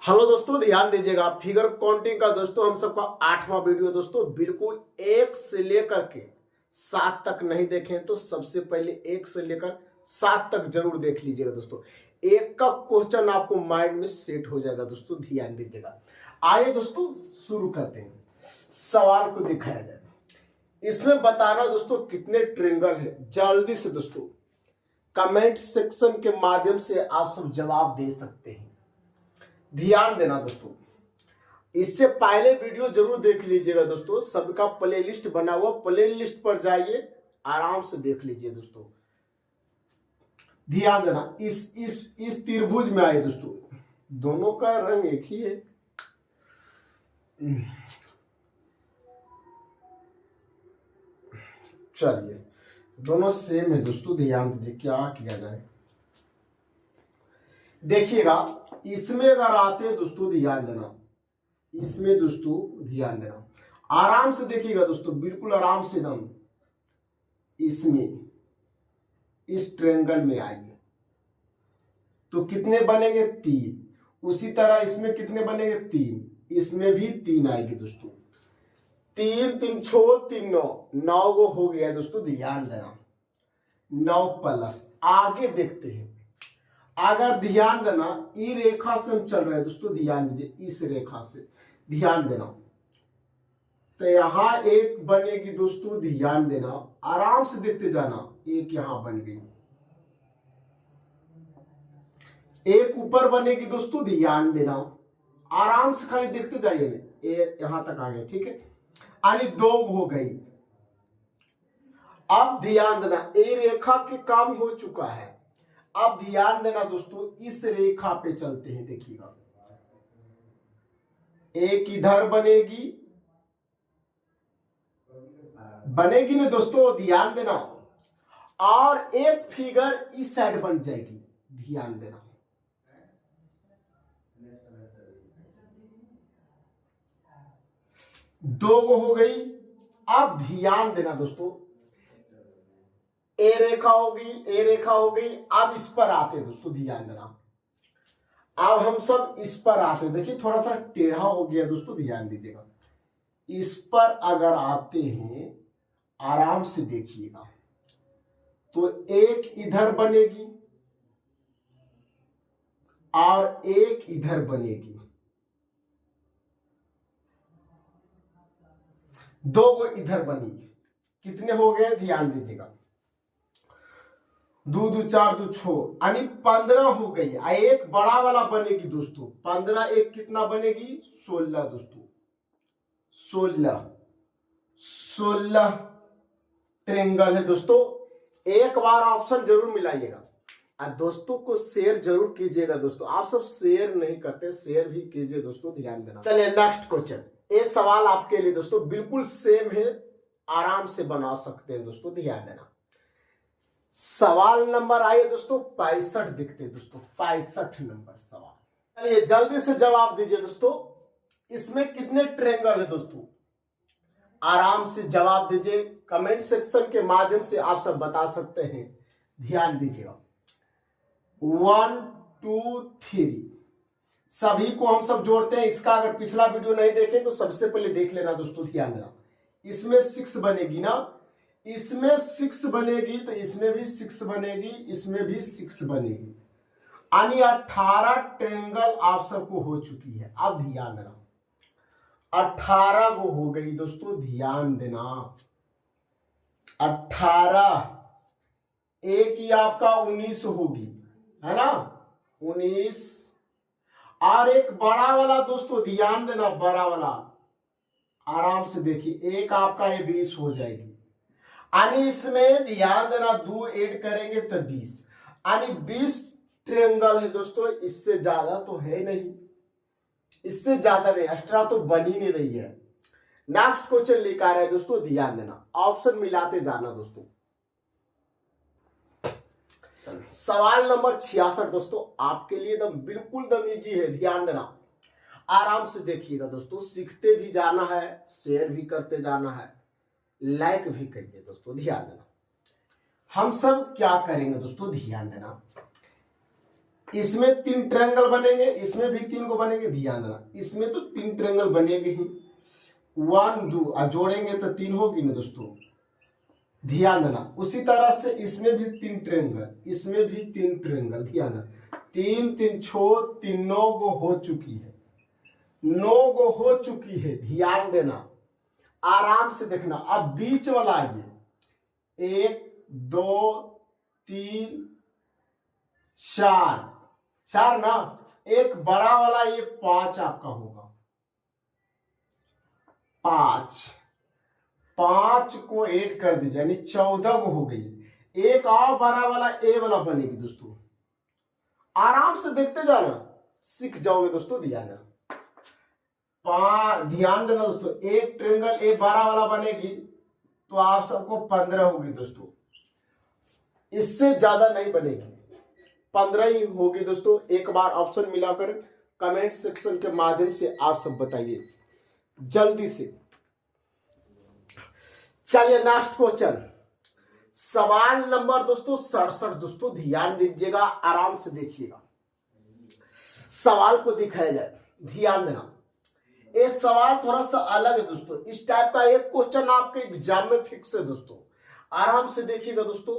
Hello दोस्तों, ध्यान दीजिएगा। फिगर काउंटिंग का दोस्तों हम सबका 8वां वीडियो दोस्तों। बिल्कुल 1 से लेकर के 7 तक नहीं देखें तो सबसे पहले 1 से लेकर 7 तक जरूर देख लीजिएगा दोस्तों। एक का क्वेश्चन आपको माइंड में सेट हो जाएगा दोस्तों, ध्यान दीजिएगा। आइए दोस्तों शुरू करते हैं। सवाल को दिखाया जाएगा, इसमें बताना दोस्तों कितने ट्रायंगल है। जल्दी से दोस्तों कमेंट सेक्शन के माध्यम से आप सब जवाब दे सकते हैं। ध्यान देना दोस्तों, इससे पहले वीडियो जरूर देख लीजिएगा दोस्तों। सबका प्लेलिस्ट बना हुआ, प्लेलिस्ट पर जाइए, आराम से देख लीजिए दोस्तों। ध्यान देना, इस त्रिभुज में आए दोस्तों, दोनों का रंग एक ही है। चलिए, दोनों सेम है दोस्तों। ध्यान दीजिए क्या किया जाए। देखिएगा, इसमें अगर आते हैं दोस्तों, ध्यान देना, इसमें दोस्तों ध्यान देना, आराम से देखिएगा दोस्तों, बिल्कुल आराम से दम। इसमें इस ट्रायंगल में आइए तो कितने बनेंगे? 3। उसी तरह इसमें कितने बनेंगे? 3। इसमें भी 3 आएगी दोस्तों। 3 3 6 3 9, 9 गो हो गया दोस्तों। ध्यान देना, 9 प्लस आगे देखते हैं। अगर ध्यान देना, ई रेखा से हम चल रहे हैं दोस्तों, ध्यान दीजिए, इस रेखा से ध्यान देना, तो यहां एक बनेगी दोस्तों। ध्यान देना, आराम से देखते जाना। एक यहां बन गई, एक ऊपर बनेगी दोस्तों। ध्यान देना, आराम से खाली देखते जाइए ना, यहां तक आ गए, ठीक है। यानी 2 हो गई। अब ध्यान देना, ए रेखा के काम हो चुका है। अब ध्यान देना दोस्तों, इस रेखा पे चलते हैं। देखिएगा, एक इधर बनेगी, बनेगी ना दोस्तों, ध्यान देना, और एक फिगर इस साइड बन जाएगी। ध्यान देना, दो हो गई। अब ध्यान देना दोस्तों, ए रेखा होगी, ए रेखा हो गई। अब इस पर आते हैं दोस्तों, ध्यान देना, अब हम सब इस पर आते हैं। देखिए थोड़ा सा टेढ़ा हो गया दोस्तों, ध्यान दीजिएगा। इस पर अगर आते हैं, आराम से देखिएगा, तो एक इधर बनेगी और एक इधर बनेगी। 2 इधर बनेगी। कितने हो गए? ध्यान दीजिएगा, 2 2 4 2 6, यानी 15 हो गई। एक बड़ा वाला बनेगी दोस्तों। 15 एक कितना बनेगी? 16 दोस्तों। 16 ट्रायंगल है दोस्तों। एक बार ऑप्शन जरूर मिलाइएगा और दोस्तों को शेयर जरूर कीजिएगा दोस्तों। आप सब शेयर नहीं करते, शेयर भी कीजिए दोस्तों, ध्यान देना। चलिए नेक्स्ट क्वेश्चन। ये सवाल आपके लिए दोस्तों बिल्कुल सेम है, आराम से बना सकते हैं दोस्तों, ध्यान देना। सवाल नंबर आइए दोस्तों 65 दिखते हैं दोस्तों, 65 नंबर सवाल। चलिए जल्दी से जवाब दीजिए दोस्तों। इसमें कितने ट्रायंगल है दोस्तों? आराम से जवाब दीजिए, कमेंट सेक्शन के माध्यम से आप सब बता सकते हैं। ध्यान दीजिएगा, 1 2 3 सभी को हम सब जोड़ते हैं। इसका अगर पिछला वीडियो नहीं देखें तो सबसे पहले देख लेना दोस्तों, ध्यान देना। इसमें 6 बनेगी ना, इसमें 6 बनेगी, तो इसमें भी 6 बनेगी, इसमें भी 6 बनेगी, यानी 18 ट्रायंगल आप सबको हो चुकी है। अब ध्यान देना, 18 को हो गई दोस्तों, ध्यान देना, 18। एक ही आपका 19 होगी, है ना, 19। और एक बड़ा वाला दोस्तों, ध्यान देना, बड़ा वाला, आराम से देखिए, एक आपका ये 20 हो जाएगी। यानी इसमें ध्यान देना, 2 ऐड करेंगे तो 20, यानी 20 ट्रायंगल है दोस्तों। इससे ज्यादा तो है नहीं, इससे ज्यादा नहीं, एक्स्ट्रा तो बन ही नहीं रही है। नेक्स्ट क्वेश्चन लेकर आ रहे हैं दोस्तों, ध्यान देना, ऑप्शन मिलाते जाना दोस्तों। सवाल नंबर 66 दोस्तों आपके लिए एकदम बिल्कुल दम इजी है, ध्यान देना, आराम से देखिएगा दोस्तों। सीखते भी जाना है, शेयर भी करते जाना है, लाइक भी करिए दोस्तों, ध्यान देना। हम सब क्या करेंगे दोस्तों, ध्यान देना, इसमें 3 ट्रायंगल बनेंगे, इसमें भी 3 को बनेंगे। ध्यान देना, इसमें तो 3 ट्रायंगल बनेंगे ही, 1 2 और जोड़ेंगे तो 3 होगी ना दोस्तों। ध्यान देना, उसी तरह से इसमें भी 3 ट्रायंगल, इसमें भी 3 ट्रायंगल। ध्यान देना, 3 3 6 3 9 गो हो चुकी है, 9 गो हो चुकी है। ध्यान देना, आराम से देखना। अब बीच वाला आइए, 1 2 3 4 4 ना, एक बड़ा वाला ये 5 आपका होगा, 5 5 को ऐड कर दीजिए, यानी 14 को हो गई। एक और बड़ा वाला ए वाला बनेगी दोस्तों। आराम से देखते जाना, सीख जाओगे दोस्तों। ध्यान देना, ध्यान देना दोस्तों, एक ट्रायंगल ए 12 वाला बनेगी तो आप सबको 15 होगी दोस्तों, इससे ज्यादा नहीं बनेगी, 15 ही होगी दोस्तों। एक बार ऑप्शन मिलाकर कमेंट सेक्शन के माध्यम से आप सब बताइए जल्दी से। चलिए नेक्स्ट क्वेश्चन, सवाल नंबर दोस्तों 67 दोस्तों। ध्यान दीजिएगा, आराम से देखिएगा, सवाल को दिखाया जाए। ध्यान देना, ये सवाल थोड़ा सा अलग है दोस्तों। इस टाइप का एक क्वेश्चन आपके एग्जाम में फिक्स है दोस्तों। आराम से देखिएगा दोस्तों,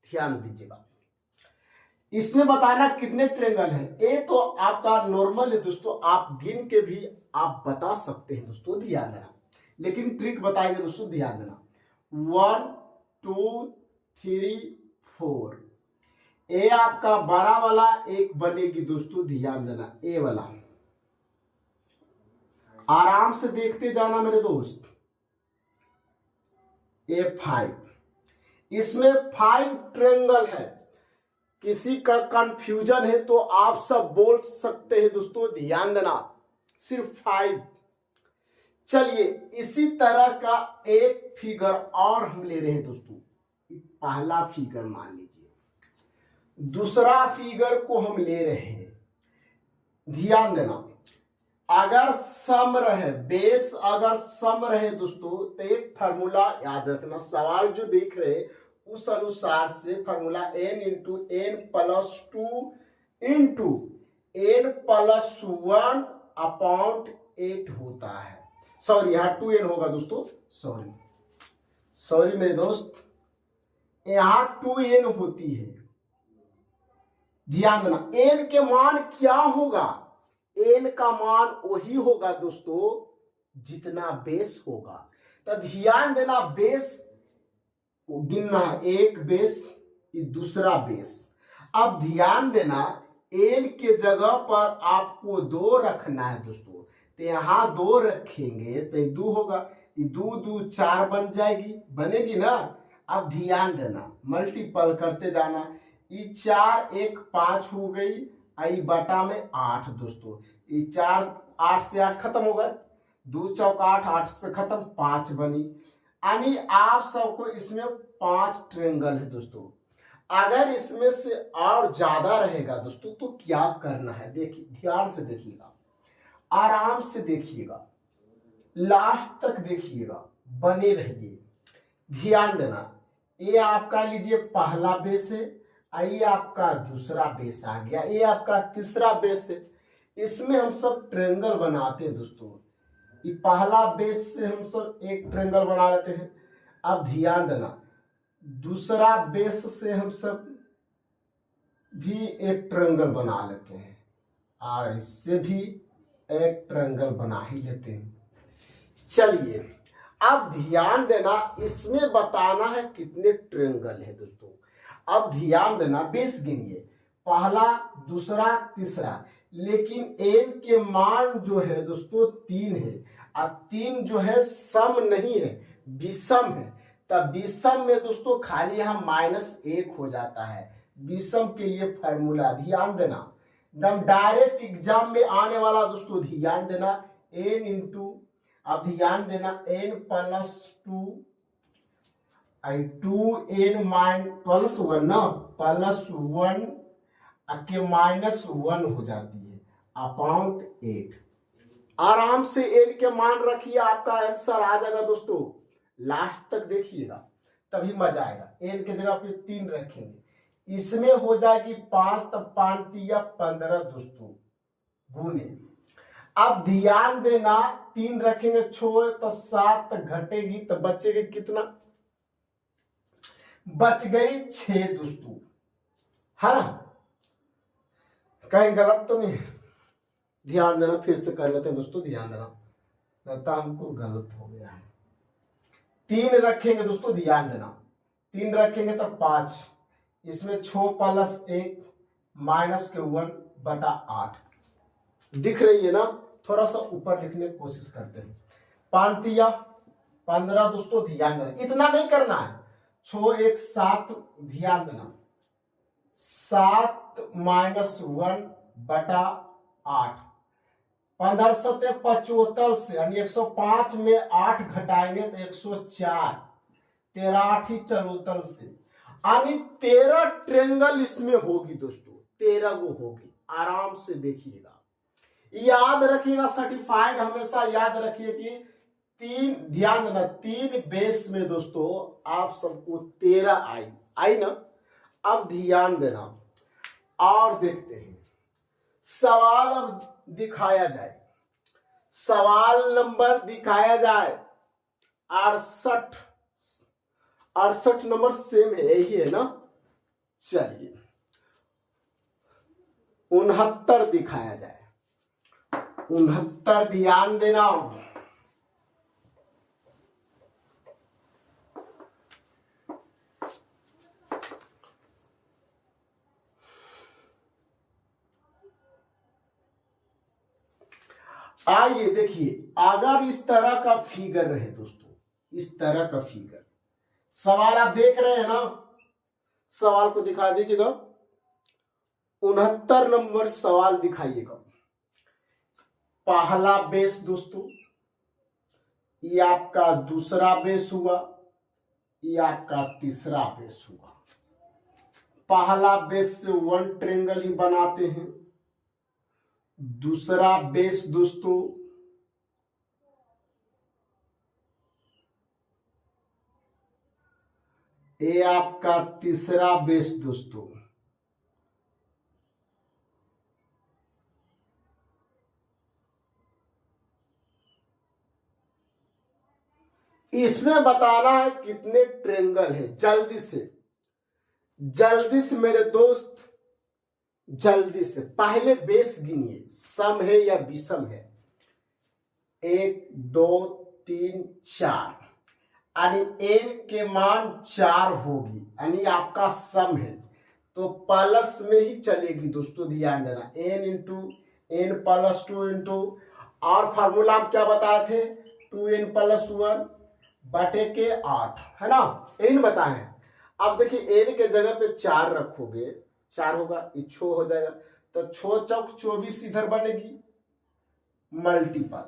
ध्यान दीजिएगा। इसमें बताना कितने ट्रायंगल हैं। ये तो आपका नॉर्मल है दोस्तों, आप गिन के भी आप बता सकते हैं दोस्तों। ध्यान देना, लेकिन ट्रिक बताएंगे दोस्तों। ध्यान देना, 1 2 3 4, ए आपका बड़ा वाला एक बनेगी दोस्तों। ध्यान देना, ए वाला, आराम से देखते जाना मेरे दोस्त। A5, इसमें 5 ट्रायंगल है। किसी का कंफ्यूजन है तो आप सब बोल सकते हैं दोस्तों। ध्यान देना, सिर्फ 5। चलिए, इसी तरह का एक फिगर और हम ले रहे हैं दोस्तों। पहला फिगर मान लीजिए, दूसरा फिगर को हम ले रहे हैं। ध्यान देना, अगर सम रहे, बेस अगर सम रहे दोस्तों, तो एक फार्मूला याद रखना। सवाल जो देख रहे हैं उस अनुसार से formula n into n plus 2 into n plus 1 upon 8 होता है। सॉरी, यहाँ 2n होगा दोस्तों, सॉरी मेरे दोस्त, यहाँ 2n होती है। ध्यान देना, n के मान क्या होगा, n का मान वही होगा दोस्तों जितना बेस होगा। तो ध्यान देना, बेस गिनना है, एक बेस, दूसरा बेस। अब ध्यान देना, n के जगह पर आपको 2 रखना है दोस्तों। तो यहाँ 2 रखेंगे तो 2 होगा, 2 2 4 बन जाएगी, बनेगी ना। अब ध्यान देना, मल्टीपल करते जाना, 4 1 5 हो गई, आई बटा में 8 दोस्तों। ये 4 8 से 8 खत्म हो गए, 2 चौक 8, 8 से खत्म, 5 बनी। यानी आप सबको इसमें 5 ट्रायंगल है दोस्तों। अगर इसमें से और ज्यादा रहेगा दोस्तों तो क्या करना है, देखिए ध्यान से देखिएगा, आराम से देखिएगा, लास्ट तक देखिएगा, बने रहिए। ध्यान देना, ये आपका लीजिए पहला बेस है, ये आपका दूसरा बेस आ गया, ये आपका तीसरा बेस है। इसमें हम सब ट्रायंगल बनाते हैं दोस्तों। ये पहला बेस से हम सब एक ट्रायंगल बना लेते हैं। अब ध्यान देना, दूसरा बेस से हम सब भी एक ट्रायंगल बना लेते हैं, और इससे भी एक ट्रायंगल बना ही लेते हैं। चलिए, अब ध्यान देना, इसमें बताना है कितने ट्रायंगल है दोस्तों। अब ध्यान देना, बेस गिनिए, पहला दूसरा तीसरा, लेकिन n के मान जो है दोस्तों 3 है, और 3 जो है सम नहीं है, विषम है। तब विषम में दोस्तों खाली यहाँ -1 हो जाता है। विषम के लिए फार्मूला ध्यान देना, एकदम डायरेक्ट एग्जाम में आने वाला दोस्तों। ध्यान देना, n इंटू, अब ध्यान देना, n प्लस 2 2n प्लस 1 ना, प्लस 1 के -1 हो जाती है अपॉन 8। आराम से n के मान रखिए, आपका आंसर आ जाएगा दोस्तों। लास्ट तक देखिएगा तभी मजा आएगा। n के जगह पे 3 रखेंगे, इसमें हो जाएगी 5, तब 5 तिया 15 दोस्तों गुने। अब ध्यान देना 3 रखेंगे 6 तो 7 घटेगी तो बचेगी कितना, बच गई 6 दोस्तों, है ना। कहीं गलत तो नहीं, ध्यान देना, फिर से कर लेते हैं दोस्तों, ध्यान देना, लगता हमको गलत हो गया है। 3 रखेंगे दोस्तों, ध्यान देना, 3 रखेंगे तो 5, इसमें 6 + 1 -1/8 दिख रही है ना। थोड़ा सा ऊपर लिखने की कोशिश करते हैं। 5 तिया 15 दोस्तों, ध्यान देना, इतना नहीं करना है। 6 1 7, ध्यान देना, 7 -1/8, 15 7 75 से यानी 105 में 8 घटाएंगे तो 104, 13 8 74 से, यानी 13 ट्रेंगल इसमें होगी दोस्तों, 13 गो होगी। आराम से देखिएगा, याद रखिएगा, सर्टिफाइड हमेशा याद रखिए कि 3, ध्यान देना, 3 बेस में दोस्तों आप सबको 13 आई ना। अब ध्यान देना और देखते हैं, सवाल अब दिखाया जाए, सवाल नंबर दिखाया जाए 68, 68 नंबर सेम है, यही है ना। चलिए 69 दिखाया जाए, 69, ध्यान देना। आइए देखिए, अगर इस तरह का फिगर रहे दोस्तों, इस तरह का फिगर, सवाल आप देख रहे हैं ना, सवाल को दिखा दीजिएगा, 69 नंबर सवाल दिखाइएगा। पहला बेस दोस्तों, ये आपका दूसरा बेस हुआ, ये आपका तीसरा बेस हुआ। पहला बेस से 1 ट्रेंगल ही बनाते हैं, दूसरा बेस दोस्तों ये आपका तीसरा बेस दोस्तों, इसमें बताना है कितने ट्रेंगल है। जल्दी से मेरे दोस्त, जल्दी से पहले बेस गिनिए, सम है या विषम है। 1 2 3 4, यानी n के मान 4 होगी, यानी आपका सम है, तो प्लस में ही चलेगी दोस्तों, ध्यान देना, n × n + 2 इंटू, और फार्मूला आप क्या बताए थे, 2n + 1 बटे के 8, है ना, यही बताए हैं। अब देखिए n के जगह पे 4 रखोगे, 4 होगा, ये 6 हो जाएगा, तो 6 चौक 24 इधर बनेगी मल्टीपल,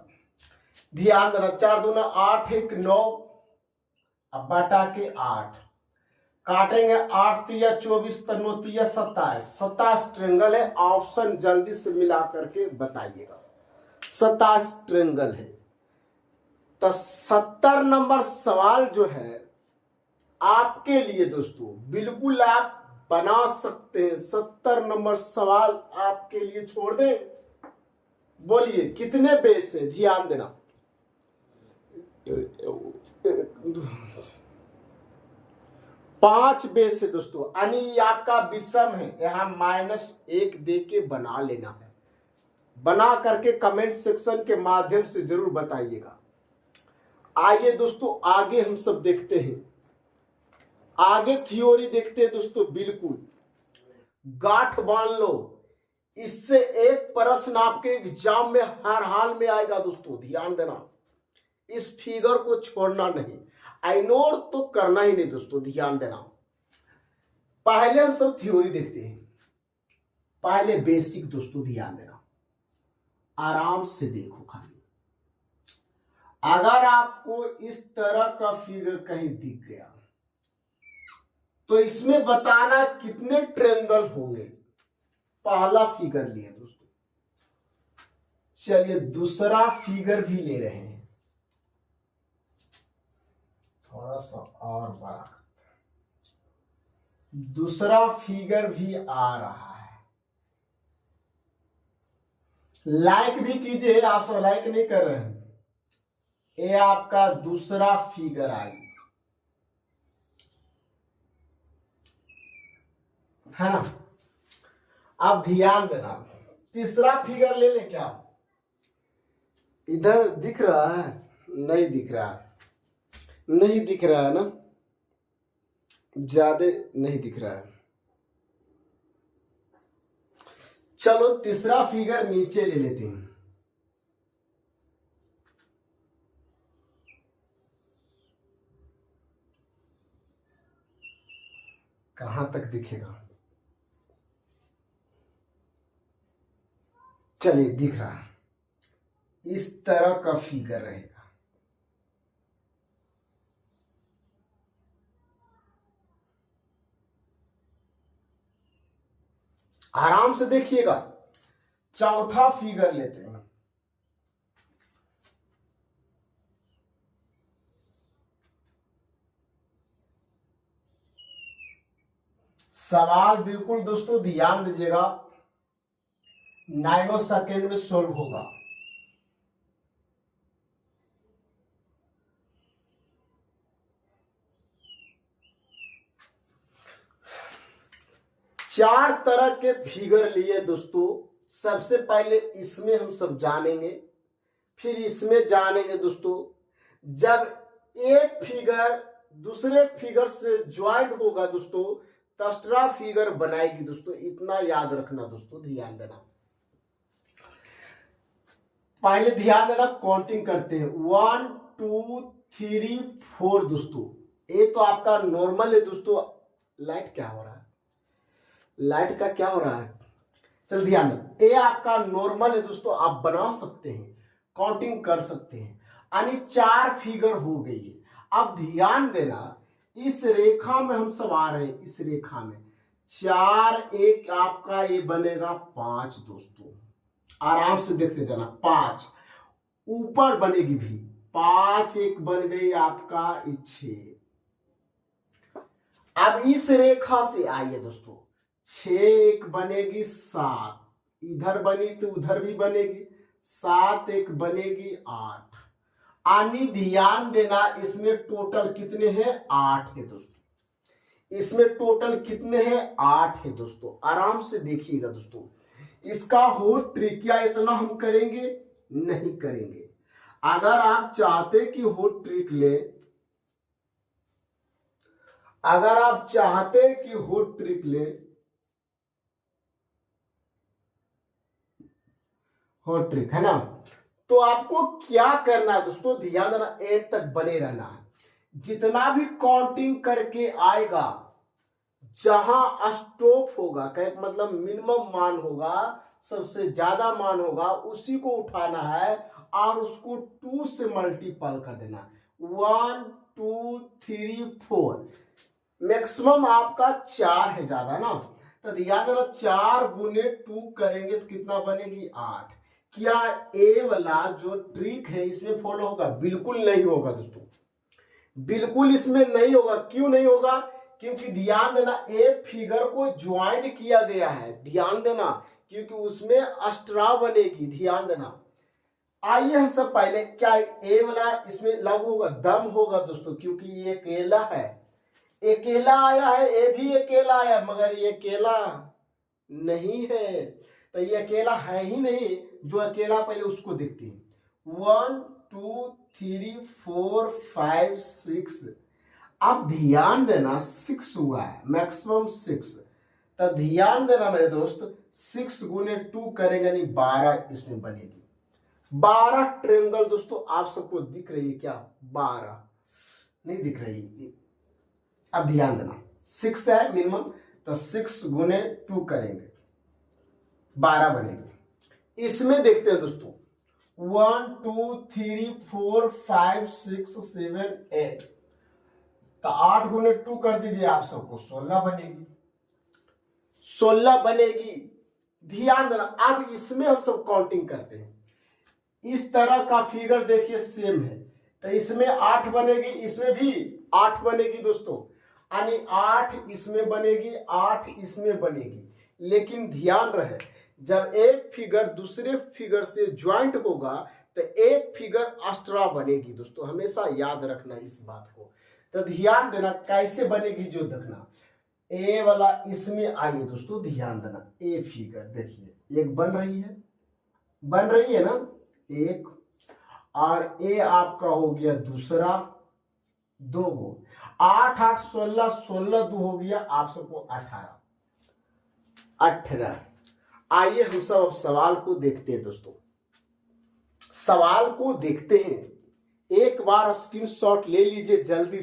ध्यान देना, 4 दूना 8 1 9, अब बटा के 8 काटेंगे, 8 तिया 24 9 तिया 27, 27 ट्रेंगल है। ऑप्शन जल्दी से मिला करके बताइएगा, 27 ट्रेंगल है। तो 70 नंबर सवाल जो है आपके लिए दोस्तों, बिल्कुल आप बना सकते हैं। 70 नंबर सवाल आपके लिए छोड़ दें, बोलिए कितने बेस है, ध्यान देना, 5 बेस है दोस्तों, यानी आपका विषम है, यहां -1 दे के बना लेना है। बना करके कमेंट सेक्शन के माध्यम से जरूर बताइएगा। आइए दोस्तों आगे हम सब देखते हैं, आगे थ्योरी देखते हैं दोस्तों। बिल्कुल गांठ बांध लो, इससे एक प्रश्न आपके एग्जाम में हर हाल में आएगा दोस्तों, ध्यान देना, इस फिगर को छोड़ना नहीं, आइनोर तो करना ही नहीं दोस्तों, ध्यान देना। पहले हम सब थ्योरी देखते हैं, पहले बेसिक दोस्तों, ध्यान देना, आराम से देखो खाली। अगर आपको इस तरह का फिगर कहीं दिख गया तो इसमें बताना कितने ट्रेंगल होंगे। पहला फिगर लिए दोस्तों, चलिए दूसरा फिगर भी ले रहे हैं, थोड़ा सा और बड़ा, दूसरा फिगर भी आ रहा है। लाइक भी कीजिए, आप सब लाइक नहीं कर रहे हैं। ये आपका दूसरा फिगर आएगा, है ना। आप ध्यान देना, तीसरा फिगर ले लें क्या? इधर दिख रहा है? नहीं दिख रहा है, नहीं दिख रहा है ना, ज्यादा नहीं दिख रहा है। चलो तीसरा फिगर नीचे ले लेते हैं। कहां तक दिखेगा? चलिए दिख रहा है, इस तरह का फिगर रहेगा। आराम से देखिएगा। चौथा फिगर लेते हैं। सवाल बिल्कुल दोस्तों ध्यान दीजिएगा, 9 सेकेंड में सोल्व होगा। चार तरह के फिगर लिए दोस्तों। सबसे पहले इसमें हम सब जानेंगे, फिर इसमें जानेंगे दोस्तों। जब एक फिगर दूसरे फिगर से ज्वाइंट होगा दोस्तों, तीसरा फिगर बनाएगी दोस्तों। इतना याद रखना दोस्तों, ध्यान देना। पहले ध्यान देना, काउंटिंग करते हैं 1 2 3 4 दोस्तों। ये तो आपका नॉर्मल है दोस्तों। लाइट क्या हो रहा है? लाइट का क्या हो रहा है? चल ध्यान देना, ये आपका नॉर्मल है दोस्तों। आप बना सकते हैं, काउंटिंग कर सकते हैं, यानी 4 फिगर हो गई है। अब ध्यान देना, इस रेखा में हम सब आ रहे हैं। इस रेखा में 4 एक आपका ये बनेगा 5 दोस्तों। आराम से देखते जाना, 5 ऊपर बनेगी भी, 5 एक बन गई आपका 6। अब इस रेखा से आइए दोस्तों, 6 एक बनेगी 7, इधर बनी तो उधर भी बनेगी, 7 एक बनेगी 8। आनी ध्यान देना, इसमें टोटल कितने हैं? 8 है दोस्तों। इसमें टोटल कितने हैं? 8 है दोस्तों। आराम से देखिएगा दोस्तों। इसका हो ट्रिक क्या इतना हम करेंगे? नहीं करेंगे। अगर आप चाहते कि हो ट्रिक ले, अगर आप चाहते कि हो ट्रिक ले, हो ट्रिक है ना, तो आपको क्या करना है दोस्तों? ध्यान देना, एंड तक बने रहना है। जितना भी काउंटिंग करके आएगा, जहां स्टॉप होगा, कह मतलब मिनिमम मान होगा, सबसे ज्यादा मान होगा, उसी को उठाना है और उसको 2 से मल्टीपल कर देना। 1 2 3 4। मैक्सिमम आपका 4 है, ज्यादा ना, तो ध्यान देना 4 गुने 2 करेंगे तो कितना बनेगी? 8। क्या ए वाला जो ट्रिक है इसमें फॉलो होगा? बिल्कुल नहीं होगा दोस्तों, बिल्कुल इसमें नहीं होगा। क्यों नहीं होगा? क्योंकि ध्यान देना, ए फिगर को ज्वाइंट किया गया है। ध्यान देना, क्योंकि उसमें अस्ट्रा बनेगी। ध्यान देना। आइए हम सब पहले, क्या ए वाला इसमें लागू होगा? दम होगा दोस्तों, क्योंकि ये अकेला है, अकेला आया है। ए भी अकेला आया, मगर ये अकेला नहीं है। तो ये अकेला है ही नहीं, जो अकेला पहले उसको देखते हैं। 1 2 3 4 5 6। अब ध्यान देना, 6 हुआ है, मैक्सिमम 6। तो ध्यान देना मेरे दोस्त, 6 गुने 2 करेंगे, नहीं 12 इसमें बनेगी। 12 ट्रेंगल दोस्तों आप सबको दिख रही है क्या? 12 नहीं दिख रही। अब ध्यान देना, 6 है मिनिमम, तो 6 गुने 2 करेंगे, 12 बनेगी। इसमें देखते हैं दोस्तों, 1 2 3 4 5 6 7 8। तो 8 गुने 2 कर दीजिए आप सबको, 16 बनेगी। 16 बनेगी। ध्यान देना, अब इसमें हम सब काउंटिंग करते हैं। इस तरह का फिगर देखिए सेम है, तो इसमें 8 बनेगी, इसमें भी 8 बनेगी दोस्तों। यानी 8 इसमें बनेगी, 8 इसमें बनेगी। लेकिन ध्यान रहे, जब एक फिगर दूसरे फिगर से ज्वाइंट होगा तो एक फिगर एक्स्ट्रा बनेगी। दोस्तों हमेशा याद रखना इस बात को। तो ध्यान देना कैसे बनेगी जो देखना। ए वाला इसमें आइए दोस्तों, ध्यान देना। ए फिगर देखिए एक बन रही है ना, एक, और ए आपका हो गया दूसरा, दो गो, 8 8 16, 16 दो हो गया आप सबको 18। आइए हम सब अब सवाल को देखते हैं दोस्तों, सवाल को देखते हैं। एक बार स्क्रीनशॉट ले लीजिए, जल्दी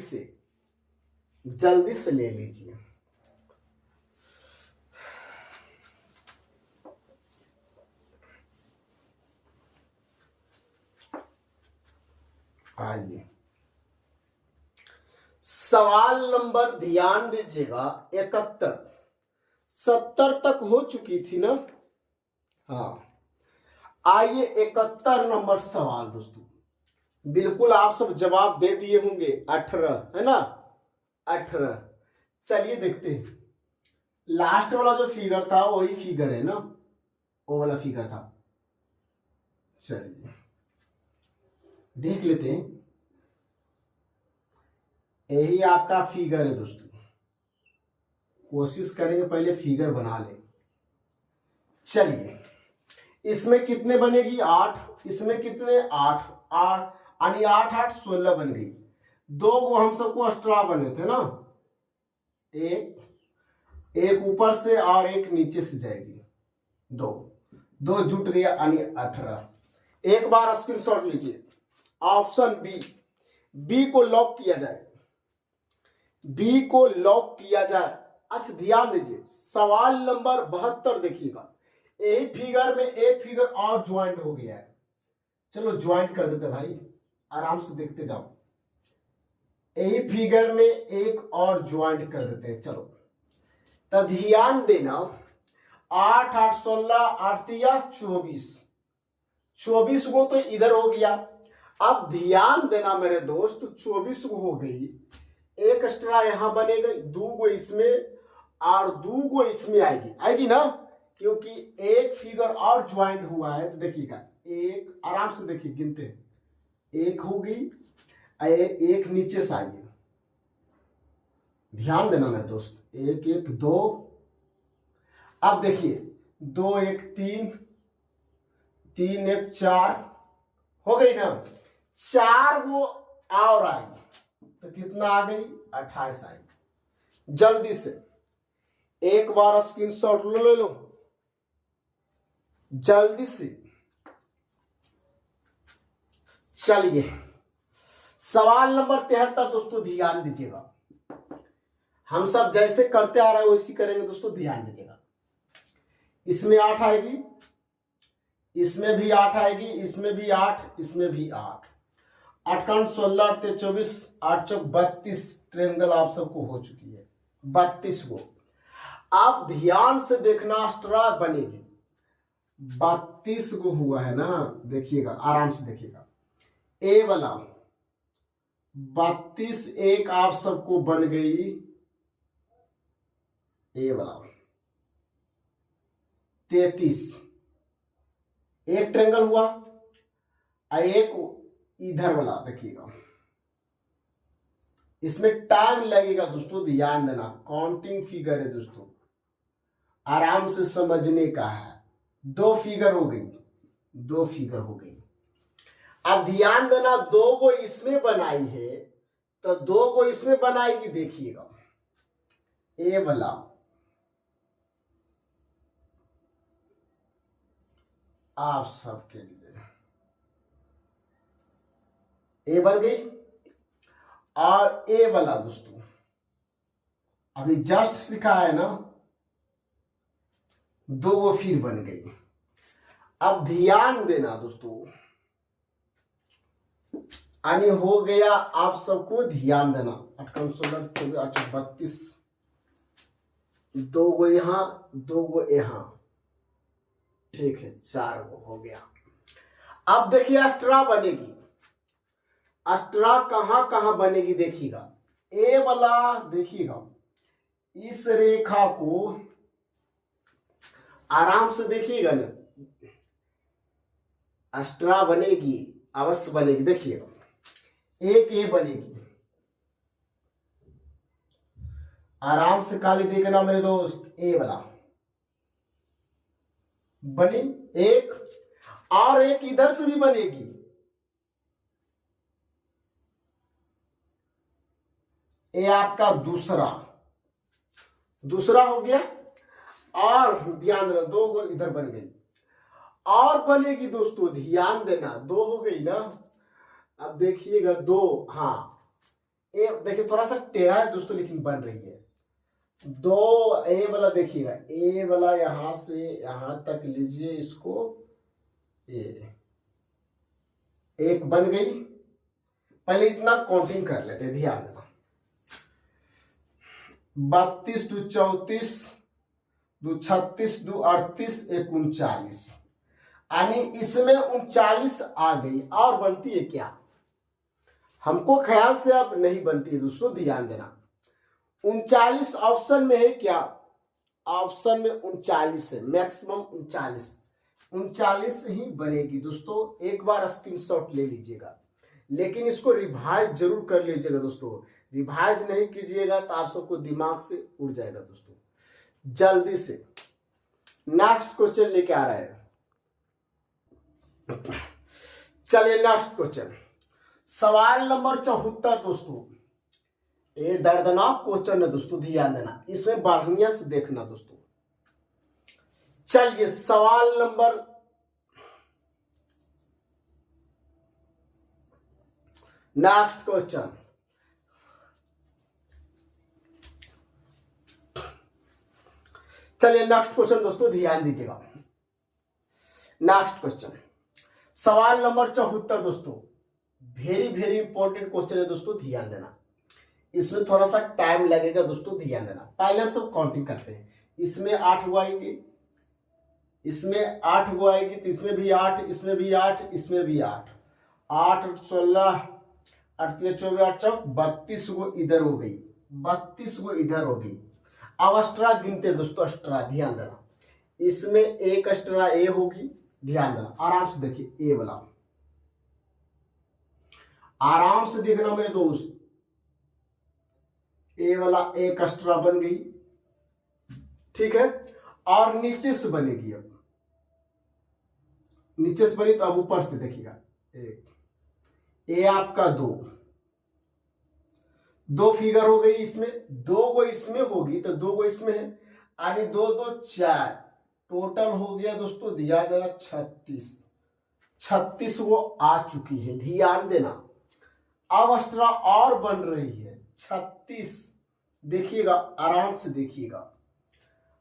से ले लीजिए। आइए सवाल नंबर ध्यान दीजिएगा 71, 70 तक हो चुकी थी ना। हाँ, आइए 71 नंबर सवाल दोस्तों, बिल्कुल आप सब जवाब दे दिए होंगे। 18 है ना, 18। चलिए देखते हैं, लास्ट वाला जो फिगर था वही फिगर है ना, वो वाला फिगर था। चलिए देख लेते हैं, यही आपका फिगर है दोस्तों। कोशिश करेंगे पहले फिगर बना ले। चलिए इसमें कितने बनेगी, 8, इसमें कितने 8, 8 यानी 8 8 16 बन गई। दो को हम सबको एक्स्ट्रा बने थे ना, एक ऊपर से और एक नीचे से जाएगी, दो जुट गया यानी 18। एक बार स्क्रीनशॉट लीजिए, ऑप्शन बी को लॉक किया जाए, बी को लॉक किया जाए। अच्छा ध्यान दीजिए, सवाल नंबर 72 देखिएगा, यही फिगर में एक फिगर और ज्वाइंट हो गया है। चलो ज्वाइंट कर देते भाई, आराम से देखते जाओ। यही फिगर में एक और ज्वाइंट कर देते हैं। चलो तो ध्यान देना, 8 8 16, 8 या 24, 24 को तो इधर हो गया। अब ध्यान देना मेरे दोस्त, 24 को हो गई, एक एक्स्ट्रा यहां बनेगा, 2 को इसमें और 2 को इसमें आएगी ना, क्योंकि एक फिगर और ज्वाइंट हुआ है। तो देखिएगा, एक, आराम से देखिए गिनते हैं, एक होगी, एक नीचे से आइए, ध्यान देना मेरे दोस्त, 1 1 2। अब देखिए 2 1 3, 3 1 4 हो गई ना, 4 वो और आएगी तो कितना आ गई, 28 आएगी। जल्दी से एक बार स्क्रीनशॉट ले लो जल्दी से। चलिए सवाल नंबर 73 दोस्तों ध्यान दीजिएगा, हम सब जैसे करते आ रहे हैं वैसे करेंगे दोस्तों, ध्यान दीजिएगा। इसमें 8 आएगी, इसमें भी 8 आएगी, इसमें भी 8, इसमें भी 8, 8 का 16 8 24, 8 चौक 32 ट्रायंगल आप सबको हो चुकी है, 32 को। आप ध्यान से देखना, स्ट्रा बनेगी, 32 को हुआ है ना, देखिएगा आराम से देखिएगा। ए वाला 32 एक आप सबको बन गई, ए वाला 33 एक ट्रायंगल हुआ, एक इधर वाला देखिएगा, इसमें टाइम लगेगा दोस्तों, ध्यान देना, काउंटिंग फिगर है दोस्तों, आराम से समझने का है। 2 फिगर हो गई, 2 फिगर हो गई। अब ध्यान देना, 2 को इसमें बनाई है तो 2 को इसमें बनाएगी, देखिएगा ए वाला आप सबके लिए ए बन गई, और ए वाला दोस्तों अभी जस्ट सिखा है ना, 2 वो फिर बन गई। अब ध्यान देना दोस्तों, यानी हो गया, आप सबको ध्यान देना, 8 16 32, 2 गो यहां, 2 गो यहां, ठीक है, 4 गो हो गया। अब देखिए अस्ट्रा बनेगी, अस्ट्रा कहां कहां बनेगी देखिएगा, ए वाला देखिएगा, इस रेखा को आराम से देखिएगा ना, अस्ट्रा बनेगी, अवश्य बनेगी। देखिएगा एक ए बनेगी, आराम से खाली देखना मेरे दोस्त, ए वाला बनी एक, और एक इधर से भी बनेगी, ये आपका दूसरा हो गया। और ध्यान देना, दो इधर बन गई, और बनेगी दोस्तों, ध्यान देना, दो हो गई ना। अब देखिएगा दो, हाँ ये देखिए थोड़ा सा टेढ़ा है दोस्तों, लेकिन बन रही है। दो ए वाला देखिएगा, ए वाला यहां से यहां तक लीजिए इसको, एक बन गई। पहले इतना काउंटिंग कर लेते हैं, ध्यान देना, 32 दू 34 दू 36 दू 38 एक 39, यानी इसमें 39 आ गई। और बनती है क्या, हमको ख्याल से अब नहीं बनती है दोस्तों, ध्यान देना। 39 ऑप्शन में है क्या, ऑप्शन में 39 है, मैक्सिमम 39 ही बनेगी दोस्तों। एक बार स्क्रीनशॉट ले लीजिएगा, लेकिन इसको रिवाइज जरूर कर लीजिएगा दोस्तों। रिवाइज नहीं कीजिएगा तो आप सबको दिमाग से उड़ जाएगा दोस्तों। जल्दी से नेक्स्ट क्वेश्चन लेके आ रहा है। चलिए नेक्स्ट क्वेश्चन, सवाल नंबर 74 दोस्तों। ये दर्दनाक क्वेश्चन है दोस्तों, ध्यान देना, इसमें बढ़िया से देखना दोस्तों। चलिए सवाल नंबर नेक्स्ट क्वेश्चन, चलिए नेक्स्ट क्वेश्चन दोस्तों, ध्यान दीजिएगा। नेक्स्ट क्वेश्चन सवाल नंबर 74 दोस्तों, वेरी इंपॉर्टेंट क्वेश्चन है दोस्तों, ध्यान देना। इसमें थोड़ा सा टाइम लगेगा दोस्तों, ध्यान देना। पहले हम सब काउंटिंग करते हैं, इसमें 8 गो आएंगे, इसमें 8 गो आएगी, तो इसमें भी 8, इसमें भी 8, इसमें भी 8, 8 16 8 24 8 चौक 32 गो इधर हो गई, 32 गो इधर हो गई। अब अस्ट्रा गिनते दोस्तों, अस्ट्रा ध्यान देना, इसमें एक अस्ट्रा ए होगी, ध्यान देना, आराम से देखिए, ए वाला आराम से देखना मेरे दोस्त, ए वाला एक अस्ट्रा बन गई, ठीक है। और नीचे से बनेगी, अब नीचे से बनी तो अब ऊपर से देखिएगा, एक ए आपका दो फिगर हो गई, इसमें 2 गो इसमें होगी तो 2 गो इसमें है, यानी 2 2 4, टोटल हो गया दोस्तों, ध्यान देना 36 वो आ चुकी है, ध्यान देना। अब अस्ट्रा और बन रही है 36, देखिएगा, आराम से देखिएगा,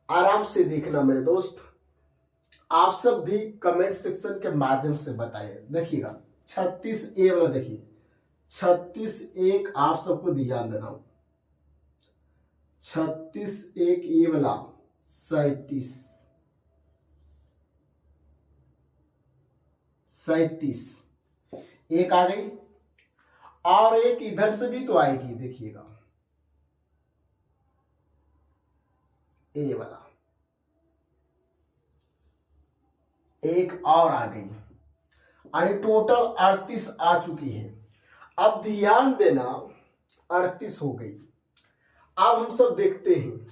आराम से देखना मेरे दोस्त। आप सब भी कमेंट सेक्शन के माध्यम से बताइए, देखिएगा 36 ए वाला देखिए, 36 एक आप सबको ध्यान देना, 36 एक ए वाला 37 एक आ गई, और एक इधर से भी तो आएगी, देखिएगा ए वाला एक और आ गई, यानी टोटल 38 आ चुकी है। अब ध्यान देना, 38 हो गई। अब हम सब देखते हैं,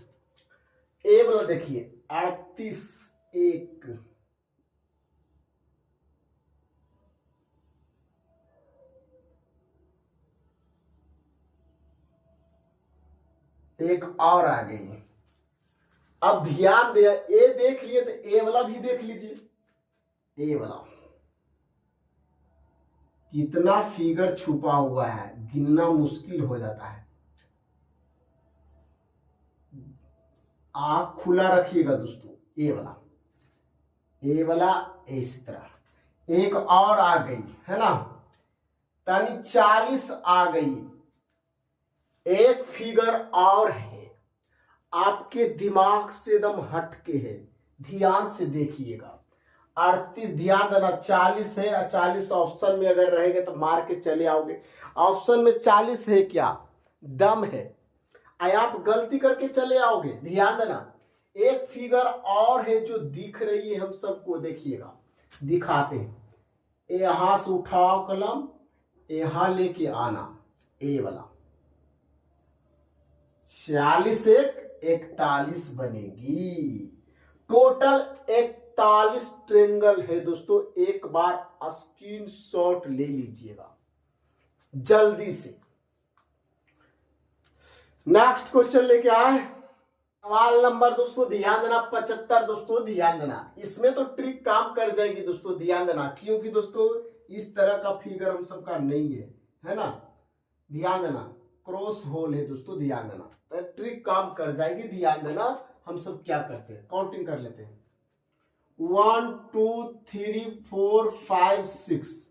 ए वाला देखिए, 38 एक और आ गई। अब ध्यान दे, ए देख लिए तो ए वाला भी देख लीजिए, ए वाला कितना फिगर छुपा हुआ है, गिनना मुश्किल हो जाता है। आंख खुला रखिएगा दोस्तों, ए वाला इस तरह एक और आ गई है ना, यानी 40 आ गई। एक फिगर और है, आपके दिमाग से एकदम हटके है, ध्यान से देखिएगा। 38 ध्यान देना, 40 है, 40 ऑप्शन में अगर रहेंगे तो मार के चले आओगे। ऑप्शन में 40 है क्या, दम है। आप गलती करके चले आओगे। ध्यान देना, एक फिगर और है जो दिख रही है हम सबको, देखिएगा, दिखाते हैं। यहां से उठाओ कलम, यहां लेके आना, ए वाला 40 एक 41 बनेगी। टोटल 41 ट्रेंगल है दोस्तों। एक बार स्क्रीनशॉट ले लीजिएगा जल्दी से। नेक्स्ट क्वेश्चन लेके आए, सवाल नंबर दोस्तों ध्यान देना 75। दोस्तों ध्यान देना, इसमें तो ट्रिक काम कर जाएगी दोस्तों। ध्यान देना, क्योंकि दोस्तों इस तरह का फिगर हम सबका नहीं है ना। ध्यान देना, क्रॉस होल है दोस्तों। ध्यान देना, तो ट्रिक काम कर जाएगी। ध्यान देना, हम सब क्या करते हैं, काउंटिंग कर लेते हैं। 1 2 3 4 5 6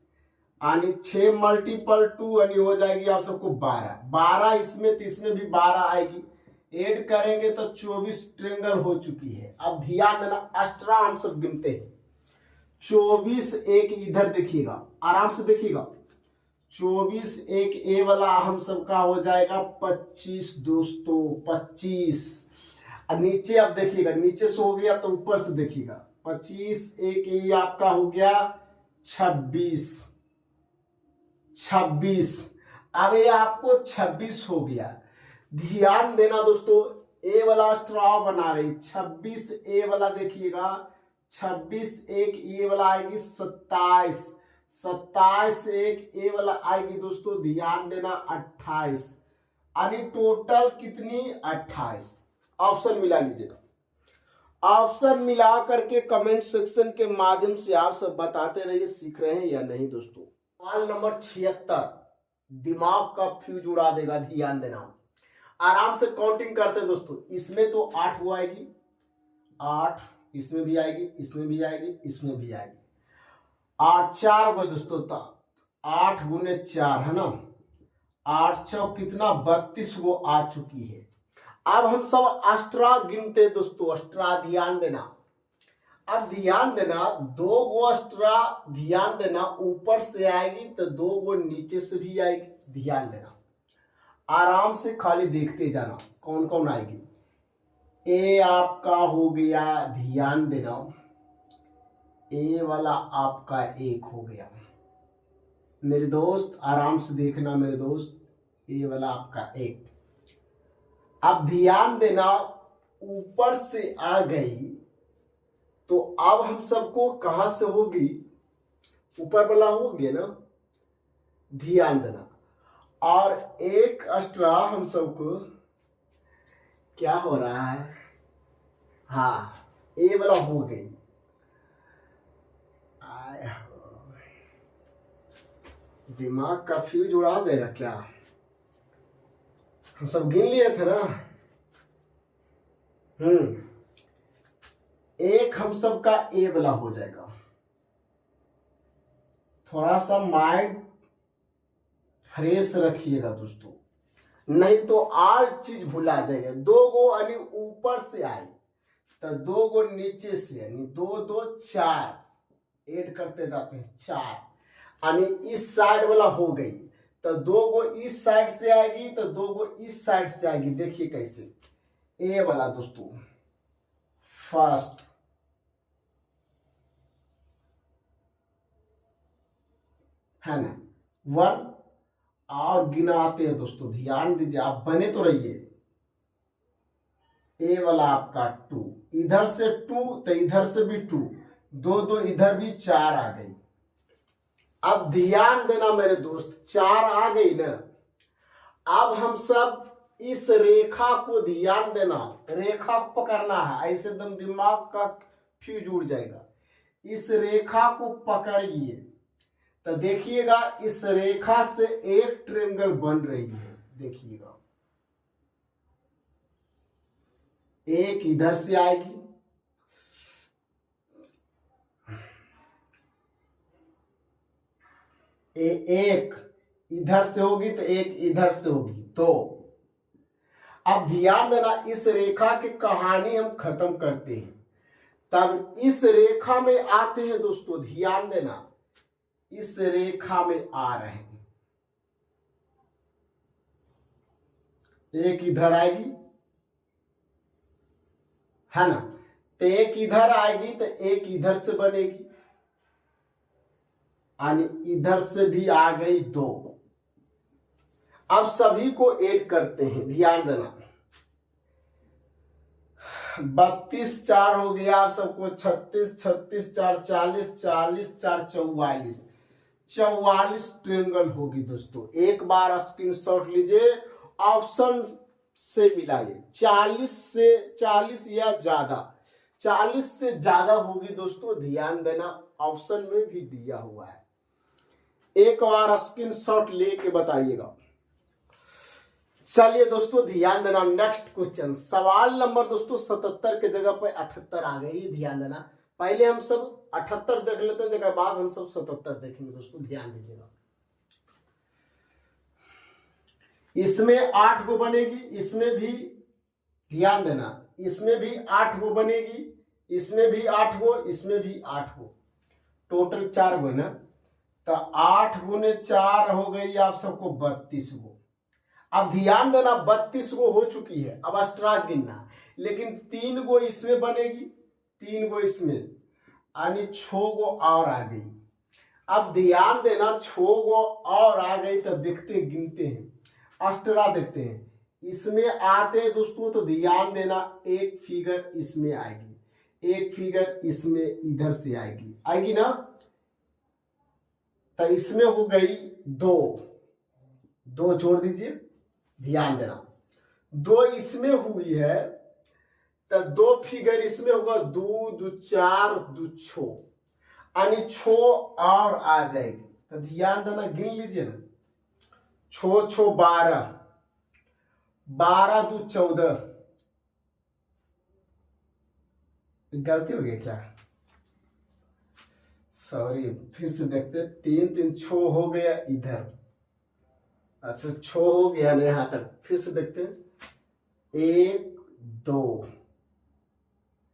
यानी 6 मल्टीपल 2 यानी हो जाएगी आप सबको 12। इसमें तो इसमें भी 12 आएगी। ऐड करेंगे तो 24 ट्रेंगल हो चुकी है। अब ध्यान देना, एक्स्ट्रा हम सब गिनते हैं। 24 एक इधर देखिएगा, आराम से देखिएगा। 24 एक ए वाला हम सबका हो जाएगा 25 दोस्तों, 25। नीचे अब देखिएगा, नीचे से हो गया तो ऊपर से देखिएगा। 25 एक ए आपका हो गया 26। अब ये आपको 26 हो गया। ध्यान देना दोस्तों, ए वाला स्ट्रॉ बना रही 26 ए वाला देखिएगा। 26 एक ए वाला आएगी 27। 27 एक ए वाला आएगी दोस्तों, ध्यान देना 28। यानी टोटल कितनी 28। ऑप्शन मिला लीजिएगा। ऑप्शन मिला करके कमेंट सेक्शन के माध्यम से आप सब बताते रहिए सीख रहे हैं या नहीं दोस्तों। सवाल नंबर 76 दिमाग का फ्यूज उड़ा देगा। ध्यान देना, आराम से काउंटिंग करते हैं दोस्तों। इसमें तो 8 वो आएगी, 8 इसमें भी आएगी, इसमें भी आएगी, इसमें भी आएगी। 8 4 को दोस्तों, 8 गुने 4 है ना। 8 चौक कितना 32 वो आ चुकी है। अब हम सब एक्स्ट्रा गिनते दोस्तों, एक्स्ट्रा। ध्यान देना, अब ध्यान देना, 2 गो एक्स्ट्रा ध्यान देना ऊपर से आएगी तो 2 गो नीचे से भी आएगी। ध्यान देना, आराम से खाली देखते जाना कौन कौन आएगी। ए आपका हो गया, ध्यान देना, ए वाला आपका 1 हो गया मेरे दोस्त। आराम से देखना मेरे दोस्त, ए वाला आपका 1। अब ध्यान देना, ऊपर से आ गई तो अब हम सबको कहां से होगी, ऊपर वाला हो गया ना। ध्यान देना, और एक एक्स्ट्रा हम सबको क्या हो रहा है, हाँ ए वाला हो गई। दिमाग का फ्यूज उड़ा देगा क्या। हम सब गिन लिए थे ना। एक हम सब का ए वाला हो जाएगा। थोड़ा सा माइंड फ्रेश रखिएगा दोस्तों, नहीं तो आल चीज भुला जाएगा। 2 गो यानी ऊपर से आई तो 2 गो नीचे से, यानी 2 2 4 ऐड करते जाते हैं 4। यानी इस साइड वाला हो गई तो 2 गो इस साइड से आएगी तो 2 गो इस साइड से आएगी। देखिए कैसे, ए वाला दोस्तों फर्स्ट, है ना 1। और गिनाते हैं दोस्तों, ध्यान दीजिए, आप बने तो रहिए। ए वाला आपका 2, इधर से 2 तो इधर से भी 2, 2 2 इधर भी 4 आ गई। अब ध्यान देना मेरे दोस्त, 4 आ गई ना। अब हम सब इस रेखा को, ध्यान देना, रेखा को पकड़ना है। ऐसे एकदम दिमाग का फ्यूज उड़ जाएगा। इस रेखा को पकड़िए तो देखिएगा, इस रेखा से एक ट्रायंगल बन रही है। देखिएगा, एक इधर से आएगी, एक इधर से होगी तो एक इधर से होगी। तो अब ध्यान देना, इस रेखा की कहानी हम खत्म करते हैं, तब इस रेखा में आते हैं दोस्तों। ध्यान देना, इस रेखा में आ रहे हैं। एक इधर आएगी, है ना, तो एक इधर आएगी तो एक इधर से बनेगी, यानी इधर से भी आ गई 2। अब सभी को ऐड करते हैं, ध्यान देना। 32 4 हो गया आप सबको, 36 36 4 40, 40 4 44, 44 ट्रायंगल होगी दोस्तों। एक बार स्क्रीनशॉट लीजिए, ऑप्शन से मिलाइए। 40 या ज्यादा, 40 से ज्यादा होगी दोस्तों, ध्यान देना, ऑप्शन में भी दिया हुआ है। एक बार स्क्रीनशॉट लेके बताइएगा। चलिए दोस्तों ध्यान देना, नेक्स्ट क्वेश्चन, सवाल नंबर दोस्तों 77 के जगह पर 78 आ गई, ध्यान देना। पहले हम सब 78 देख लेते हैं, जगह बाद हम सब 77 देखेंगे दोस्तों, ध्यान दीजिएगा। इसमें 8 गो बनेगी, इसमें भी ध्यान देना, इसमें भी 8 गो बनेगी, इसमें भी 8 गो, इसमें भी 8 गो, टोटल 4 गो ना। तो 8 गुने 4 हो गई आप सबको 32 गो। अब ध्यान देना 32 गो हो चुकी है, अब एक्स्ट्रा गिनना, लेकिन 3 गो इसमें बनेगी, 3 गो इसमें, यानी 6 गो और आ गई। अब ध्यान देना 6 गो और आ गई, तो देखते गिनते हैं, एक्स्ट्रा देखते हैं। इसमें आते हैं दोस्तों, तो ध्यान देना एक फिगर इसमें आएगी, एक फिगर इसमें इधर से आएगी ना। तो इसमें हो गई 2, 2 जोड़ दीजिए, ध्यान देना 2 इसमें हुई है, तो 2 फिगर इसमें होगा, 2 2 4 2 6, यानी 6 और आ जाएगी। तो ध्यान देना, गिन लीजिए ना, 6 6 12, 12 2 14, गलती हो गई क्या, सॉरी, फिर से देखते, 3 3 6 हो गया इधर, अच्छा 6 हो गया ना यहां तक, फिर से देखते, 1 2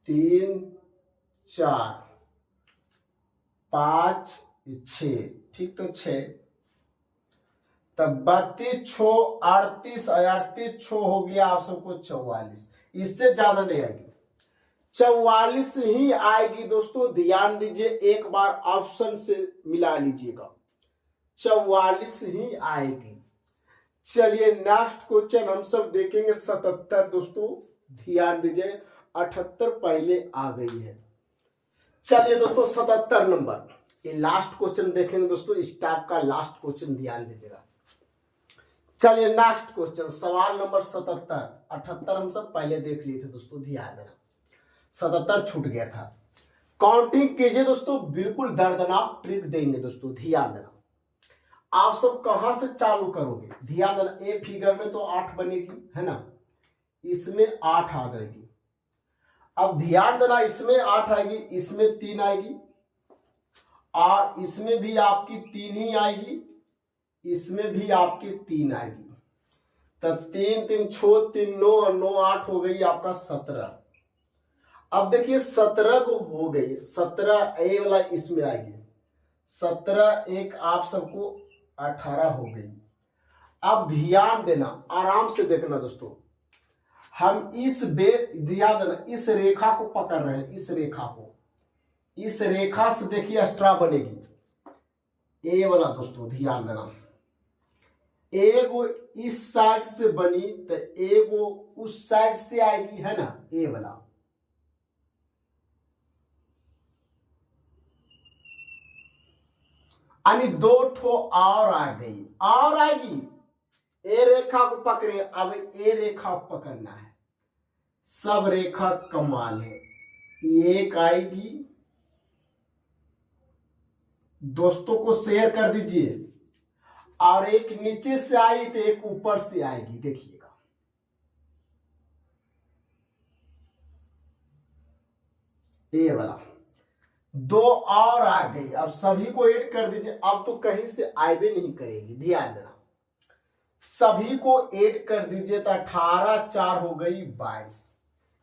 3 4 5 6, ठीक, तो 6, तब 32 6 38 38 6 हो गया आप सबको 44, इससे ज्यादा नहीं आएगी, 44 ही आएगी दोस्तों, ध्यान दीजिए, एक बार ऑप्शन से मिला लीजिएगा, 44 ही आएगी। चलिए नेक्स्ट क्वेश्चन हम सब देखेंगे 77 दोस्तों, ध्यान दीजिए, 78 पहले आ गई है। चलिए दोस्तों 77 नंबर, ये लास्ट क्वेश्चन देखेंगे दोस्तों, इस टाइप का लास्ट क्वेश्चन, ध्यान दीजिएगा। चलिए नेक्स्ट क्वेश्चन, सवाल नंबर 77, 78 हम सब पहले देख लिए थे दोस्तों, ध्यान देना, 77 छूट गया था। काउंटिंग कीजिए दोस्तों, बिल्कुल दर्दनाक ट्रिक देंगे दोस्तों, ध्यान देना। आप सब कहां से चालू करोगे, ध्यान देना, ए फिगर में तो 8 बनेगी, है ना, इसमें 8 आ जाएगी। अब ध्यान देना, इसमें 8 आएगी, इसमें 3 आएगी, और इसमें भी आपकी 3 ही आएगी, इसमें भी आपकी 3 आएगी। तो 3 3 6 3 9 और 9 8 हो गई आपका 17। अब देखिए 17 को हो गई, 17 ए वाला इसमें आएगी, 17 एक आप सबको 18 हो गई। अब ध्यान देना, आराम से देखना दोस्तों, हम ध्यान देना, इस रेखा को पकड़ रहे हैं, इस रेखा को, इस रेखा से देखिए एक्स्ट्रा बनेगी ए वाला दोस्तों, ध्यान देना, एगो इस साइड से बनी तो एगो उस साइड से आएगी, है ना, ए वाला, यानी 2 ठो और आ गई, और आएगी, ए रेखा को पकड़े, अब ए रेखा को पकड़ना है, सब रेखा कमाल है, एक आएगी, दोस्तों को शेयर कर दीजिए, और एक नीचे से आई तो एक ऊपर से आएगी, देखिएगा, ये वाला 2 और आ गई। अब सभी को ऐड कर दीजिए, अब तो कहीं से आए नहीं करेगी, ध्यान देना, सभी को ऐड कर दीजिए, तो 18 4 हो गई 22,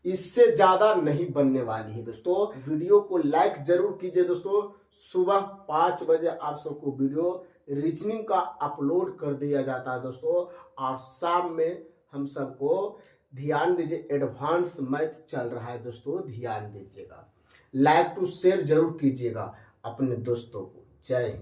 इससे ज्यादा नहीं बनने वाली है दोस्तों। वीडियो को लाइक जरूर कीजिए दोस्तों, सुबह 5 बजे आप सबको वीडियो रीजनिंग का अपलोड कर दिया जाता है दोस्तों, और शाम में हम सबको ध्यान दीजिए, एडवांस मैथ चल रहा है दोस्तों, ध्यान दीजिएगा। लाइक टू शेयर जरूर कीजिएगा अपने दोस्तों को। जय हिंद।